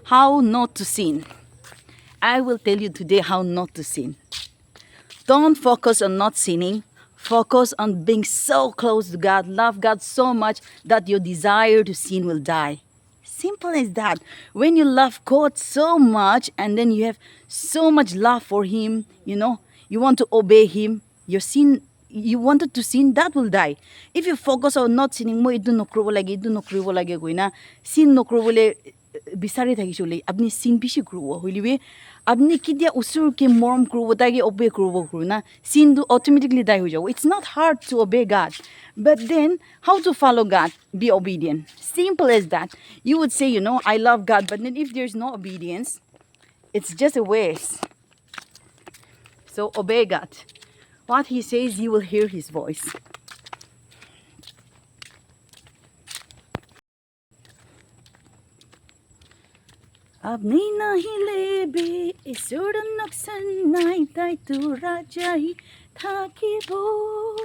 how not to sin. I will tell you today how not to sin. Don't focus on not sinning. Focus on being so close to God, love God so much that your desire to sin will die. Simple as that. When you love God so much and then you have so much love for Him, you want to obey Him, your sin, you wanted to sin, that will die. If you focus on not sinning, mo idu nokrubo lage goina, sin nokrobole bisari thakisole, apni sin bishi krubo hoilibe, apni kidia usur ke morom krubo tagi obey krubo kruna, sin do automatically die ho jawo. It's not hard to obey God. But then, how to follow God? Be obedient. Simple as that. You would say, I love God, but then if there's no obedience, it's just a waste. So obey God. What He says, you will hear His voice. Abni nahi lebe isuran noksan nai tai tu rajai thakibo.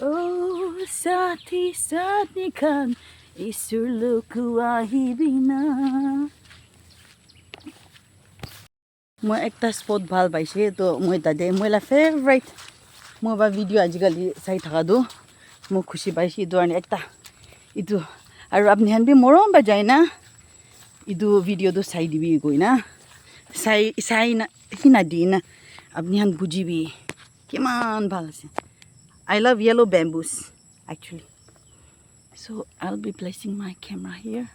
Oh, sati kan isurluku ahibina. Moi ekta spot bhal paise to moi tade moila favorite moba video ajikali sai thaka do mo khushi paise idu ani ekta idu aru apni han bi morom ba jaina idu video do sai dibi goina sai na hina dina apni han bujibi kiman bhal ase. I love yellow bamboos actually. So I'll be placing my camera here.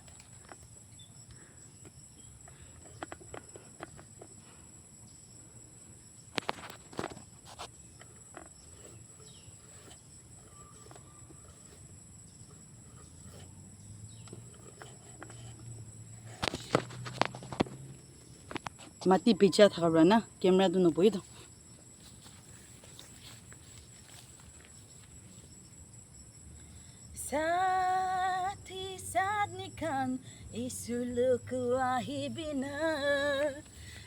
Mati picha thakabra na camera do no boido. Sati sadnikan isuluku ahibina.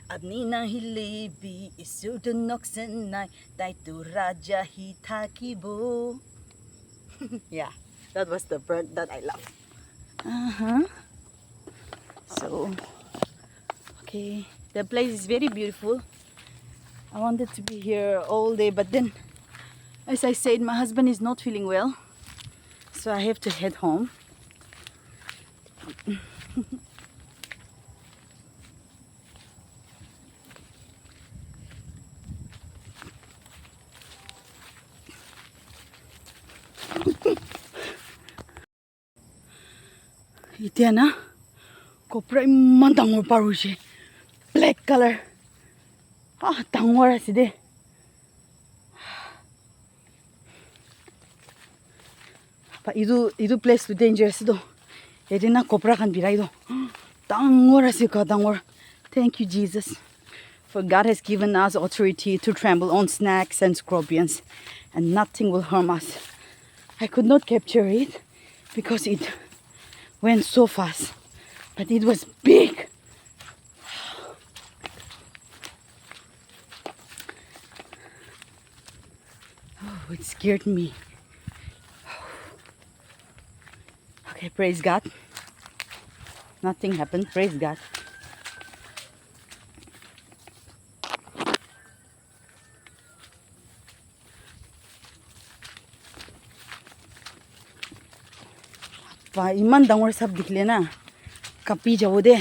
Abni nahi lebi isudun noksen nai daitu raja hitakibo. Yeah, that was the bird that I love. So, okay. The place is very beautiful. I wanted to be here all day, but then, as I said, my husband is not feeling well, so I have to head home. Ite na, kopra iman tangor parushe, black color. Tangor aside. But idu place to dangerous do. Edina kopra kan birai do. Tangor asika tangor. Thank you, Jesus, for God has given us authority to trample on snakes and scorpions, and nothing will harm us. I could not capture it because it went so fast, but it was big. Oh, it scared me. Okay, praise God. Nothing happened. Praise God. इमान डांगर सब दिखले ना कपी जाओ दे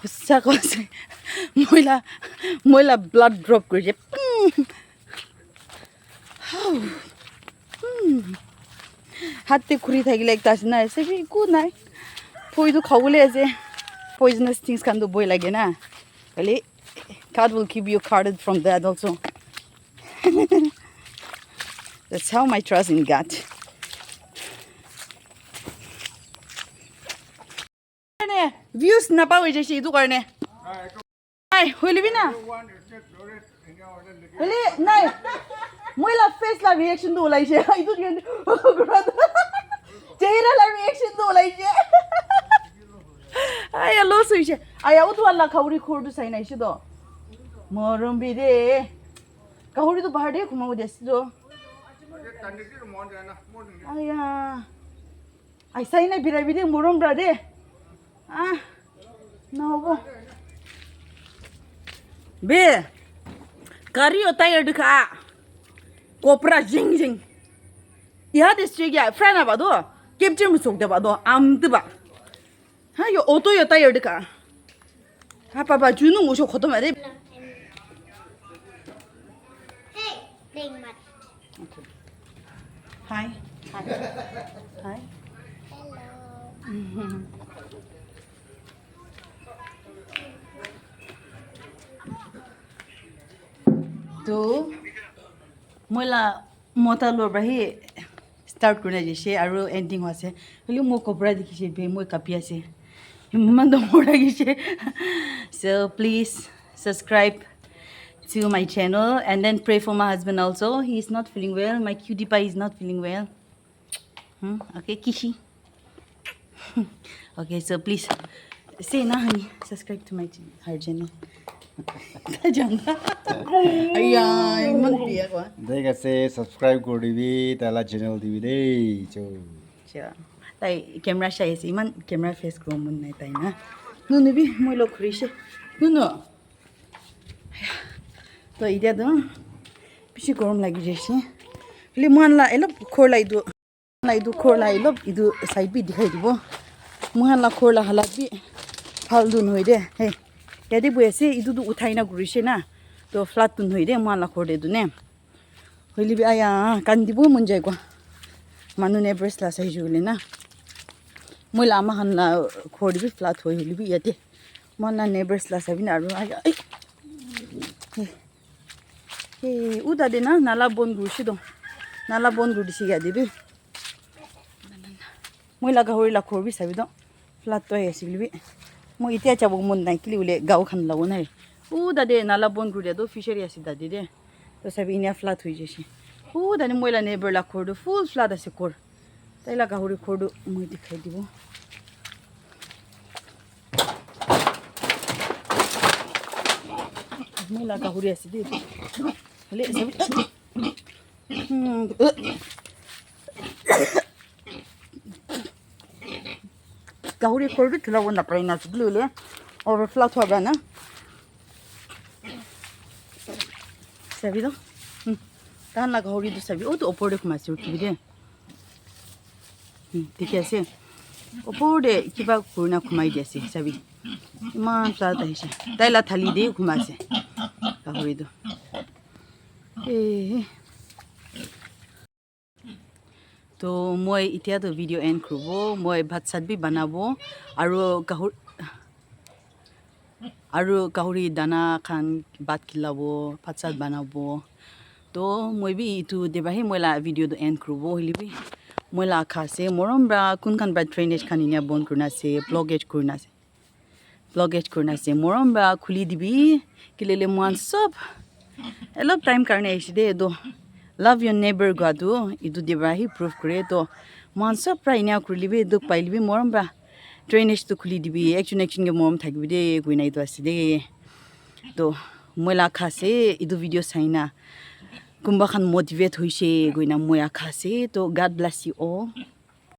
हुस्सा को से मोइला blood drop कर जे हाथे खुरी था कि लाइक तास ना ऐसे भी कूद ना पोई तो खाऊले ऐसे poisonous things can do boy lage na really God will keep you guarded from that also. That's how my trust in God. Views na pa wije shi du karne ai hoili bina hoili nai moila face la reaction do lai she ai du gen chehra la reaction do lai she ai lo su she ai au tu alla khauri khur du sai nai she do Morum bide. Kahuri to bahar de kuma udes do. Aya. Ai sai na birai bide morum brade. Ah. No bo. Be. Kari tired ka. Kopra jing jing. Ya district ya friend ba do. Kimchi musok de ba do. Am de ba. Ha yo auto yo tired ka. Ha papa juno musok khoto ma de. Hey, playing mud. Okay. Hi. Hi. Hi. Hello. To mola mota lor brahi start kurna jese aro ending wase holi mo kobra dikise be mo kapi ase man do mora gise so please subscribe to my channel and then pray for my husband also. He is not feeling well. My cutie pie is not feeling well. Okay, Kishi. Okay, so please say na honey, subscribe to my her channel. Ayan, man piya ko. देखा से subscribe कर दिबी ताला channel दिबी दे जो Siya. Tay camera siya is iman camera face ko mun na tay na. Nuno bi mo lo krishi. Nuno. To ide do. Bishi gorom lagi jesi. Li man la elop khor lai du. Lai du khor lai elop idu side bi dikhai dibo. Muhan la khor la halat bi phal dun hoi de. Hey. Yadi bu ese idu du uthai na gurishi na. To flat dun hoi de muhan la khor de du ne. Hoi li bi aya kan dibo mun jai kwa. Manu ne breast la sai juli na. Moi la ma han la khor bi flat hoi li bi yate. Man la ne breast la sai bi na ru aya. Hey, uda de na nala bon gurishi do. Nala bon gurishi ga dibi. Moi la ga hori la khor bi sai bi do. Flat to he si bi. Mo itia cha bo mon nai kli ule gau khan la wona. Uda de nala bon guri do fishery asi da de. To sai bi ina flat hoi jeshi. Uda ni moi la neighbor la khor do full flat asi khor. Tai la ga hori khor do moi dikhai dibo. Moi la ga hori asi de. Le sai Gahuri khor bi thula wona praina chiglu le over flat hoga na sabi do tan la gahuri do sabi o to opor de kuma sur ki de dekhe ase opor de kiba kurna kumai de ase sabi man flat aise taila thali de kuma ase gahuri do তো মই ইতিয়া তো video and করব মই ভাত সাত B বানাবো আৰু গাহৰি দানা খান ভাত খিলাবো ভাত সাত বানাবো তো মই বি ইটু দেবাহি মইলা ভিডিও তো এন্ড করব হলিবি মইলা খাসে মরম ব্রা কোন খান ব্রা ট্রেনেজ খান ইনিয়া বন করনা সে ব্লগেজ করনা সে মরম ব্রা খুলি দিবি কিলেলে মান সব এলব টাইম কারণে আইছি দে দো Love your neighbor gadu idu debrahi proof kore to mansa praina kurlibi duk pailibi moram ba drainage to khuli dibi action ge moram thakbi de guinai to aside to moila khase idu video saina kumba khan motivate hoise guina moya khase to God bless you all.